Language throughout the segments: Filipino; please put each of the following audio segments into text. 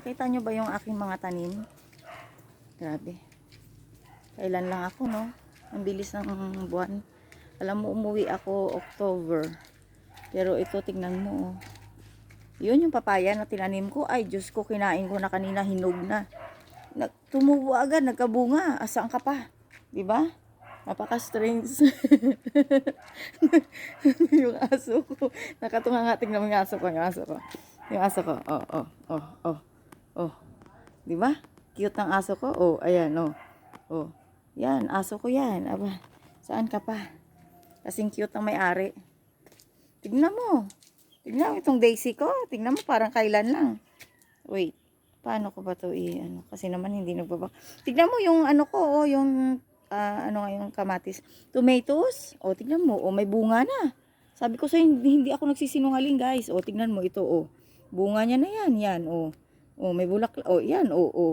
Nakita nyo ba yung aking mga tanim? Grabe. Kailan lang ako, no? Ang bilis ng buwan. Alam mo, umuwi ako October. Pero ito, tingnan mo, oh. Yun yung papaya na tinanim ko. Ay, Diyos ko, kinain ko na kanina, hinog na. Tumubo agad, nagkabunga. Asaan ka pa? Diba? Napaka-strange. Yung aso ko. Nakatunga nga, tingnan mo yung aso ko. Yung aso ko. Yung aso ko. Oh, oh, oh, oh. Oh. Diba? Cute ng aso ko. Oh, ayan, oh. Oh. Yan, aso ko yan. Aba, saan ka pa? Kasing cute ng may-ari. Tignan mo. Tignan mo itong daisy ko. Tignan mo, parang kailan lang. Wait. Paano ko ba ito ano? Kasi naman hindi nagbaba. Tignan mo yung ano ko, oh, yung ano nga yung kamatis. Tomatoes. O, tignan mo. O, may bunga na. Sabi ko sa hindi ako nagsisinungaling, guys. O, tignan mo ito, o. Bunga niya na yan. Yan, o. O, may bulak. O, yan, o, o.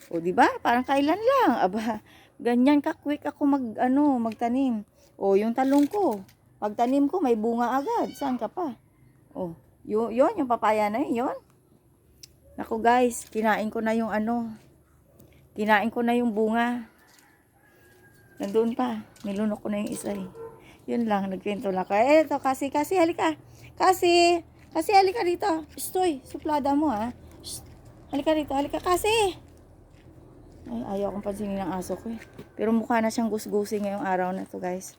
O, diba? Parang kailan lang. Aba, ganyan ka-quick ako magtanim. O, yung talong ko. Pagtanim ko, may bunga agad. Saan ka pa? O, yun, yung papaya na yun. Naku, guys, kinain ko na yung Kinain ko na yung bunga. Nandoon pa. Nilunok ko na yung isa eh. Yun lang, nagkwento lang ko. Eto, kasi, halika. Kasi, halika dito. Stoy, suplada mo ha. Shh, halika dito, kasi. Ay, ayaw akong pansinin ng aso ko eh. Pero mukha na siyang gusgusi ngayong araw na to, guys.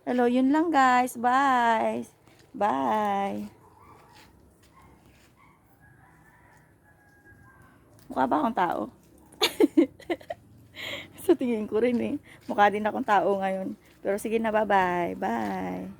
Hello, yun lang, guys. Bye. Bye. Mukha ba akong tao? Sa tingin ko rin eh. Mukha din akong tao ngayon. Pero sige na, bye-bye. Bye.